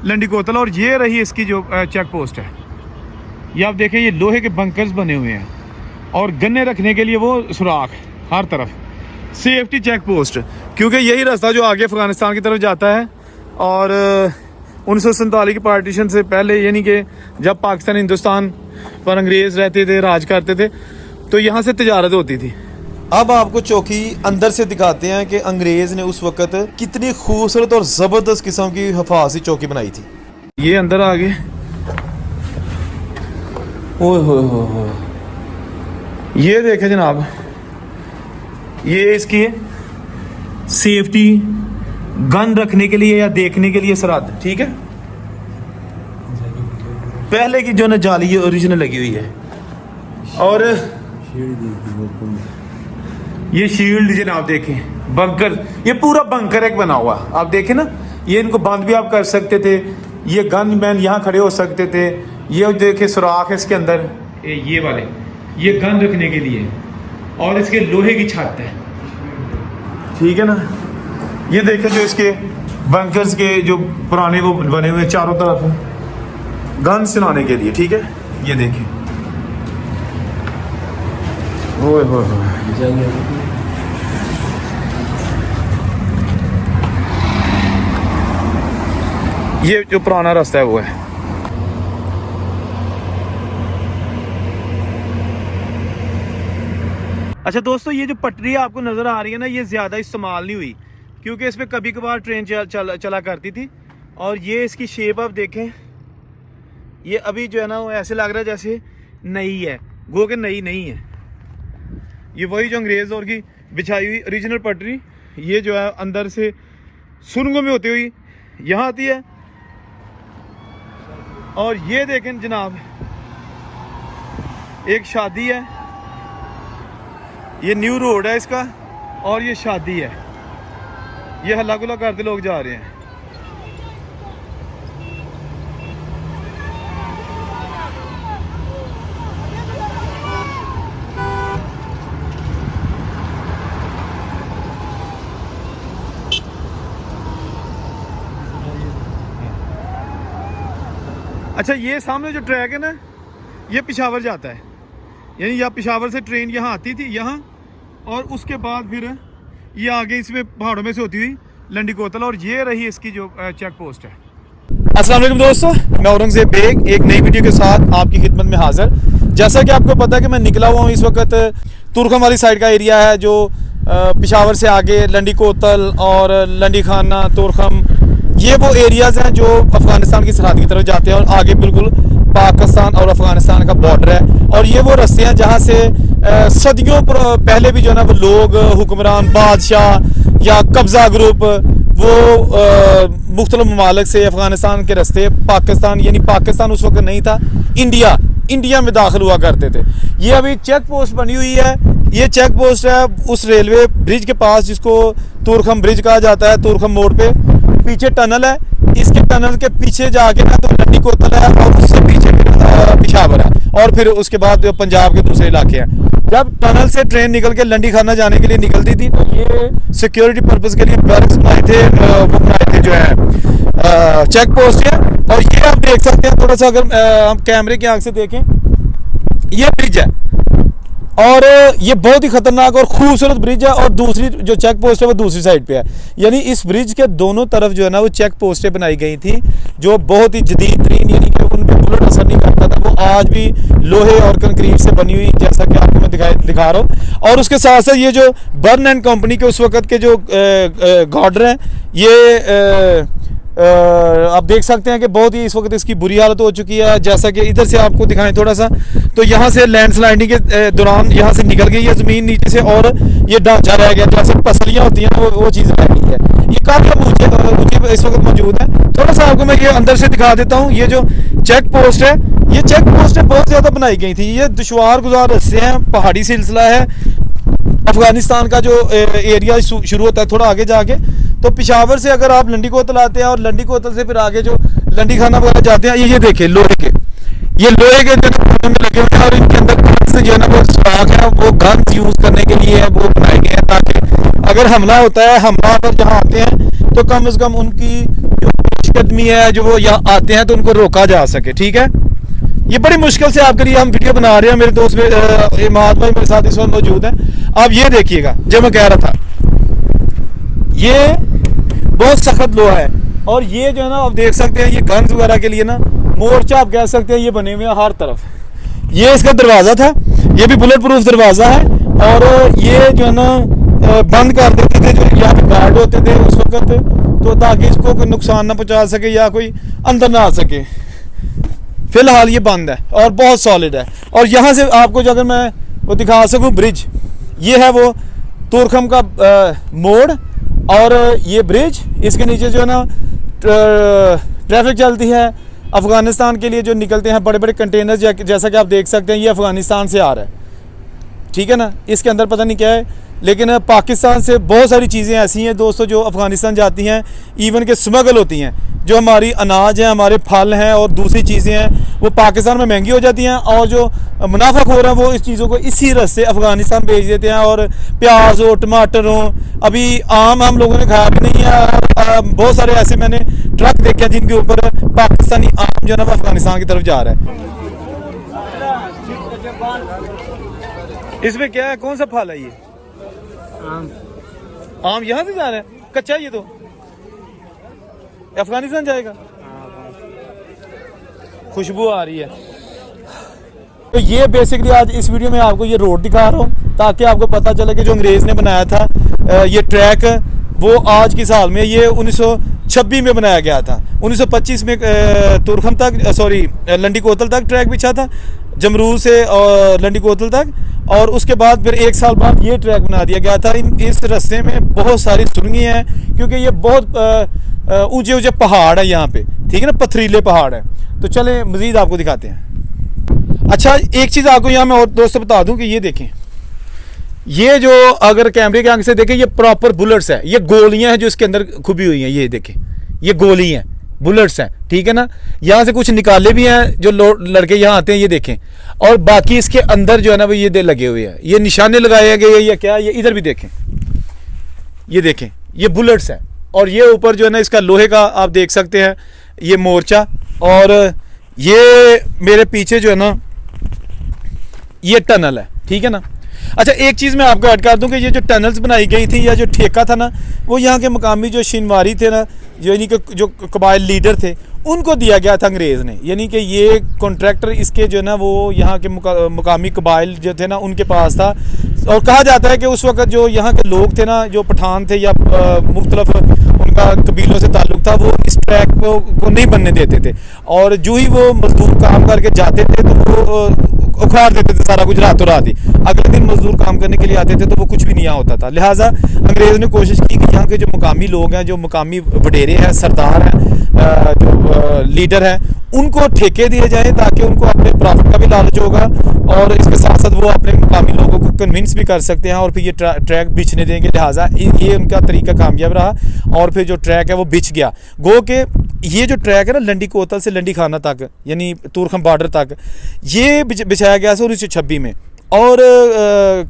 लंडी कोतल। और ये रही इसकी जो चेक पोस्ट है। ये आप देखें, ये लोहे के बंकर्स बने हुए हैं और गन्ने रखने के लिए वो सुराख हर तरफ, सेफ्टी चेक पोस्ट। क्योंकि यही रास्ता जो आगे अफ़गानिस्तान की तरफ जाता है। और 1947 की पार्टीशन से पहले, यानी कि जब पाकिस्तान हिंदुस्तान पर अंग्रेज़ रहते थे, राज करते थे, तो यहाँ से तिजारत होती थी। अब आपको चौकी अंदर से दिखाते हैं कि अंग्रेज ने उस वक्त कितनी खूबसूरत और ज़बरदस्त किस्म की हिफाज़ती चौकी बनाई थी। ये अंदर आ गए। ओए हो, ये देखें जनाब, ये इसकी सेफ्टी गन रखने के लिए या देखने के लिए सरहद, ठीक है। पहले की जो न जाली ओरिजिनल लगी हुई है। और ये शील्ड जनाब देखें, बंकर, ये पूरा बंकर एक बना हुआ, आप देखें ना। ये इनको बंद भी आप कर सकते थे, ये गन मैन यहाँ खड़े हो सकते थे। ये देखे सुराख है इसके अंदर, ये वाले, ये गन रखने के लिए। और इसके लोहे की छत है, ठीक है ना। ये देखें जो इसके बंकर्स के जो पुराने वो बने हुए चारों तरफ गन चलाने के लिए, ठीक है। ये देखें, ओए हो, ये जो पुराना रास्ता है वो है। अच्छा दोस्तों, ये जो पटरी आपको नज़र आ रही है ना, ये ज़्यादा इस्तेमाल नहीं हुई क्योंकि इस पर कभी कभार ट्रेन चला करती थी। और ये इसकी शेप आप देखें, ये अभी जो है ना वो ऐसे लग रहा है जैसे नई है, गो के नई नहीं है। ये वही जो अंग्रेज़ दौर की बिछाई हुई ओरिजिनल पटरी, ये जो है अंदर से सुरंगों में होती हुई यहाँ आती है। और ये देखें जनाब, एक शादी है, ये न्यू रोड है इसका, और ये शादी है। ये हल्ला गुल्ला करते लोग जा रहे हैं। अच्छा, ये सामने जो ट्रैक है ना, ये पेशावर जाता है, यानी या पेशावर से ट्रेन यहाँ आती थी यहाँ, और उसके बाद फिर ये आगे इसमें पहाड़ों में से होती हुई लंडी कोतल। और ये रही इसकी जो चेक पोस्ट है। अस्सलाम वालेकुम दोस्तों, मैं औरंगजेब बेग एक नई वीडियो के साथ आपकी खिदमत में हाजिर। जैसा कि आपको पता है कि मैं निकला हुआ हूँ इस वक्त तुर्खम वाली साइड का एरिया है, जो पेशावर से आगे लंडी कोतल और लंडी खाना, तुर्खम, ये वो एरियाज़ हैं जो अफ़गानिस्तान की सरहद की तरफ जाते हैं और आगे बिल्कुल पाकिस्तान और अफ़गानिस्तान का बॉर्डर है। और ये वो रास्ते हैं जहाँ से सदियों पहले भी जो है ना वो लोग, हुक्मरान, बादशाह या कब्ज़ा ग्रुप, वो मुख्तलिफ ममालिक से अफ़गानिस्तान के रास्ते पाकिस्तान, यानी पाकिस्तान उस वक्त नहीं था, इंडिया में दाखिल हुआ करते थे। ये अभी चेक पोस्ट बनी हुई है। ये चेक पोस्ट है उस रेलवे ब्रिज के पास जिसको तुर्खम ब्रिज कहा जाता है। तुर्खम मोड़ पे पीछे टनल है, इसके टनल के पीछे जाके ना तो लंडी कोतल है, और उससे पीछे पेशावर है, और फिर उसके बाद पंजाब के दूसरे इलाके हैं। जब टनल से ट्रेन निकल के लंडी खाना जाने के लिए निकलती थी तो ये सिक्योरिटी पर्पस के लिए बैरक्स बनाए थे, वो बनाए थे जो है चेक पोस्ट है। और ये आप देख सकते हैं, थोड़ा सा अगर हम कैमरे की आंख से देखें, ये ब्रिज है और ये बहुत ही खतरनाक और खूबसूरत ब्रिज है। और दूसरी जो चेक पोस्ट है वो दूसरी साइड पे है, यानी इस ब्रिज के दोनों तरफ जो है ना वो चेक पोस्टें बनाई गई थी, जो बहुत ही जदीद तरीन, यानी कि उन पर बुलेट असर नहीं करता था। वो आज भी लोहे और कंक्रीट से बनी हुई, जैसा कि आपको मैं दिखा रहा हूँ। और उसके साथ साथ ये जो बर्न एंड कंपनी के उस वक्त के जो गार्डर हैं, ये आप देख सकते हैं कि बहुत ही इस वक्त इसकी बुरी हालत हो चुकी है। जैसा कि इधर से आपको दिखाएं थोड़ा सा, तो यहाँ से लैंडस्लाइडिंग के दौरान यहाँ से निकल गई है ज़मीन नीचे से, और ये ढांचा रह गया, जैसे पसलियाँ होती हैं वो चीज़ रह गई है। ये काफ़ी ऊँचे इस वक्त मौजूद है। थोड़ा सा आपको मैं ये अंदर से दिखा देता हूँ। ये जो चेक पोस्ट है, ये चेक पोस्टें बहुत ज़्यादा बनाई गई थी। ये दुश्वार गुजार रास्ते हैं, पहाड़ी सिलसिला है। अफगानिस्तान का जो एरिया शुरू होता है थोड़ा आगे जाके, तो पेशावर से अगर आप लंडी कोतल आते हैं और लंडी कोतल से फिर आगे जो लंडी खाना वगैरह जाते हैं, ये देखिए लोहे के जो में लगे हुए हैं, और इनके अंदर जो है ना वो सुराख है, वो गन्स यूज करने के लिए वो बनाए गए हैं, ताकि अगर हमला होता है, हमला अगर जहाँ आते हैं तो कम से कम उनकी जो पेशकदमी है जो वो यहाँ आते हैं तो उनको रोका जा सके। ठीक है, ये बड़ी मुश्किल से आपके लिए हम वीडियो बना रहे हैं। मेरे दोस्त इमाद भाई मेरे साथ इस वक्त मौजूद हैं। आप ये देखिएगा, जो मैं कह रहा था, ये बहुत सख्त लोहा है और ये जो है ना आप देख सकते हैं, ये गन्स वगैरह के लिए ना मोर्चा आप कह सकते हैं, ये बने हुए हैं हर तरफ। ये इसका दरवाज़ा था, ये भी बुलेट प्रूफ दरवाज़ा है और ये जो है ना बंद कर देते थे जो यहाँ पे गार्ड होते थे उस वक्त, तो ताकि इसको कोई नुकसान ना पहुँचा सके या कोई अंदर ना आ सके। फिलहाल ये बंद है और बहुत सॉलिड है। और यहाँ से आपको जो अगर मैं वो दिखा सकूँ ब्रिज, ये है वो तुरखम का मोड़ और ये ब्रिज, इसके नीचे जो है ना ट्रैफिक चलती है अफ़गानिस्तान के लिए जो निकलते हैं बड़े बड़े कंटेनर, जैसा कि आप देख सकते हैं ये अफ़गानिस्तान से आ रहा है। ठीक है ना, इसके अंदर पता नहीं क्या है, लेकिन पाकिस्तान से बहुत सारी चीज़ें ऐसी हैं दोस्तों जो अफ़गानिस्तान जाती हैं, इवन के स्मगल होती हैं। जो हमारी अनाज है, हमारे फल हैं और दूसरी चीज़ें हैं वो पाकिस्तान में महंगी हो जाती हैं और जो मुनाफाखोर हैं वो इस चीज़ों को इसी रास्ते अफ़गानिस्तान भेज देते हैं। और प्याज हो, टमाटर हो, अभी आम हम लोगों ने खाया भी नहीं है और बहुत सारे ऐसे मैंने ट्रक देखे हैं जिनके ऊपर पाकिस्तानी आम जो है ना अफ़गानिस्तान की तरफ जा रहा है। इसमें क्या है, कौन सा फल है ये? आम यहाँ से जा रहा है, कच्चा है ये तो अफगानिस्तान जाएगा। खुशबू आ रही है। तो ये बेसिकली आज इस वीडियो में आपको ये रोड दिखा रहा हूँ ताकि आपको पता चले कि जो अंग्रेज़ ने बनाया था ये ट्रैक, वो आज की साल में ये 1926 में बनाया गया था। 1925 में तुरखम तक, सॉरी लंडी कोतल तक ट्रैक बिछा था, जमरूल से और लंडी कोतल तक, और उसके बाद फिर 1 साल बाद ये ट्रैक बना दिया गया था। इस रास्ते में बहुत सारी सुरंगें हैं क्योंकि ये बहुत ऊंचे ऊंचे पहाड़ है यहाँ पे, ठीक है ना, पथरीले पहाड़ है। तो चले मज़ीद आपको दिखाते हैं। अच्छा, एक चीज़ आपको यहाँ मैं और दोस्तों बता दूँ कि ये देखें, ये जो अगर कैमरे के आंख से देखें, ये प्रॉपर बुलेट्स है, ये गोलियां हैं जो इसके अंदर खुबी हुई हैं। ये देखें, ये गोली हैं, बुलेट्स हैं, ठीक है ना। यहाँ से कुछ निकाले भी हैं जो लड़के यहाँ आते हैं, ये देखें। और बाकी इसके अंदर जो है ना वो ये लगे हुए हैं, ये निशाने लगाए गए या क्या, ये इधर भी देखें, ये देखें, ये बुलेट्स हैं। और ये ऊपर जो है ना इसका लोहे का आप देख सकते हैं ये मोर्चा, और ये मेरे पीछे जो है ना ये टनल है, ठीक है ना। अच्छा, एक चीज़ मैं आपको ऐड कर दूं कि ये जो टनल्स बनाई गई थी या जो ठेका था ना, वो यहाँ के मकामी जो शिनवारी थे ना, यानी कि जो कबाइल लीडर थे, उनको दिया गया था अंग्रेज़ ने। यानी कि ये कॉन्ट्रैक्टर इसके जो है ना वो यहाँ के मकामी कबाइल जो थे ना उनके पास था। और कहा जाता है कि उस वक्त जो यहाँ के लोग थे ना, जो पठान थे या मुख्तलिफ उनका कबीलों से ताल्लुक़ था, वो इस ट्रैक को नहीं बनने देते थे। और जो ही वो मजदूर काम करके जाते थे तो वो उखाड़ देते थे सारा कुछ रातों रात ही। अगले दिन मजदूर काम करने के लिए आते थे तो वो कुछ भी नहीं यहाँ होता था। लिहाजा अंग्रेज़ ने कोशिश की कि यहाँ के जो मुकामी लोग हैं, जो मुकामी वडेरे हैं, सरदार हैं, जो लीडर हैं, उनको ठेके दिए जाए ताकि उनको अपने प्रॉफिट का भी लालच होगा और इसके साथ साथ वो अपने मुकामी लोगों को कन्विंस भी कर सकते हैं और फिर ये ट्रैक बिछने देंगे। लिहाजा ये उनका तरीका कामयाब रहा और फिर जो ट्रैक है वो बिछ गया। गो के ये जो ट्रैक है ना लंडी कोतल से लंडी खाना तक, यानी तुरखम बॉर्डर तक, ये बिछाया गया था 1926 में। और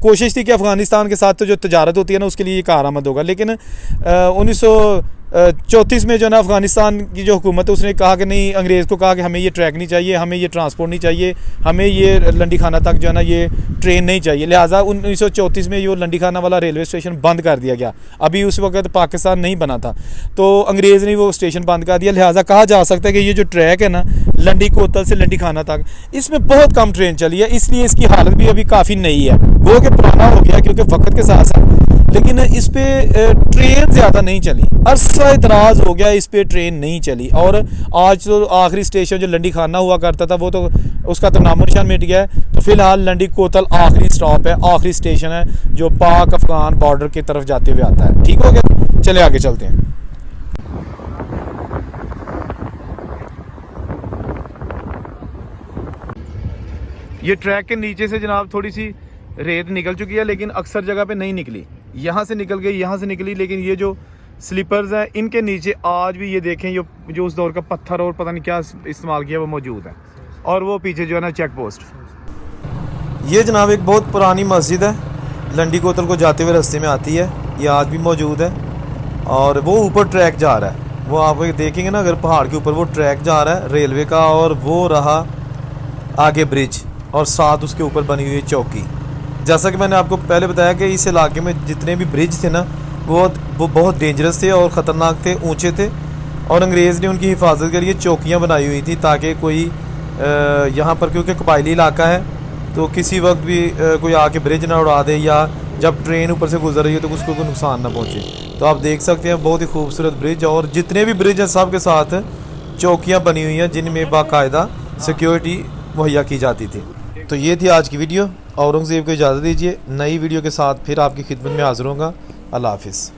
कोशिश थी कि अफ़गानिस्तान के साथ तो जो तजारत होती है ना उसके लिए ये कारआमद होगा। लेकिन 1934 में जो ना अफ़गानिस्तान की जो हुकूमत है उसने कहा कि नहीं, अंग्रेज़ को कहा कि हमें ये ट्रैक नहीं चाहिए, हमें ये ट्रांसपोर्ट नहीं चाहिए, हमें ये लंडी खाना तक जो है ना ये ट्रेन नहीं चाहिए। लिहाजा 1934 में ये लंडी खाना वाला रेलवे स्टेशन बंद कर दिया गया। अभी उस वक्त पाकिस्तान नहीं बना था तो अंग्रेज़ ने वो स्टेशन बंद कर दिया। लिहाजा कहा जा सकता है कि ये जो ट्रैक है ना लंडी कोतल से लंडी खाना तक, इसमें बहुत कम ट्रेन चली है, इसलिए इसकी हालत भी अभी काफ़ी नई है। वो कि पुराना हो गया क्योंकि वक्त के साथ साथ, लेकिन इस पे ट्रेन ज़्यादा नहीं चली, अरसा इतराज़ हो गया, इस पे ट्रेन नहीं चली। और आज तो आखिरी स्टेशन जो लंडी खाना हुआ करता था वो तो उसका तो नामो निशान मिट गया है। तो फिलहाल लंडी कोतल आखिरी स्टॉप है, आखिरी स्टेशन है जो पाक अफगान बॉर्डर की तरफ जाते हुए आता है। ठीक हो गया, चले आगे चलते हैं। ये ट्रैक के नीचे से जनाब थोड़ी सी रेत निकल चुकी है, लेकिन अक्सर जगह पे नहीं निकली। यहाँ से निकल गई, यहाँ से निकली, लेकिन ये जो स्लीपर्स हैं इनके नीचे आज भी ये देखें जो उस दौर का पत्थर और पता नहीं क्या इस्तेमाल किया वो मौजूद है। और वो पीछे जो है ना चेक पोस्ट। ये जनाब एक बहुत पुरानी मस्जिद है, लंडी कोतल को जाते हुए रास्ते में आती है, ये आज भी मौजूद है। और वो ऊपर ट्रैक जा रहा है, वो आप देखेंगे ना, अगर पहाड़ के ऊपर वो ट्रैक जा रहा है रेलवे का, और वो रहा आगे ब्रिज, और साथ उसके ऊपर बनी हुई चौकी। जैसा कि मैंने आपको पहले बताया कि इस इलाके में जितने भी ब्रिज थे ना, वो बहुत डेंजरस थे और ख़तरनाक थे, ऊंचे थे, और अंग्रेज़ ने उनकी हिफाजत के लिए चौकियाँ बनाई हुई थी ताकि कोई यहाँ पर, क्योंकि कबायली इलाका है, तो किसी वक्त भी कोई आके ब्रिज ना उड़ा दे, या जब ट्रेन ऊपर से गुजर रही है तो उसको कोई नुकसान ना पहुँचे। तो आप देख सकते हैं बहुत ही खूबसूरत ब्रिज, और जितने भी ब्रिज हैं सब के साथ चौकियाँ बनी हुई हैं जिनमें बाकायदा सिक्योरिटी मुहैया की जाती थी। तो ये थी आज की वीडियो। औरंगज़ेब को इजाज़त दीजिए, नई वीडियो के साथ फिर आपकी खिदमत में हाज़िर होऊंगा। अल्लाह हाफिज़।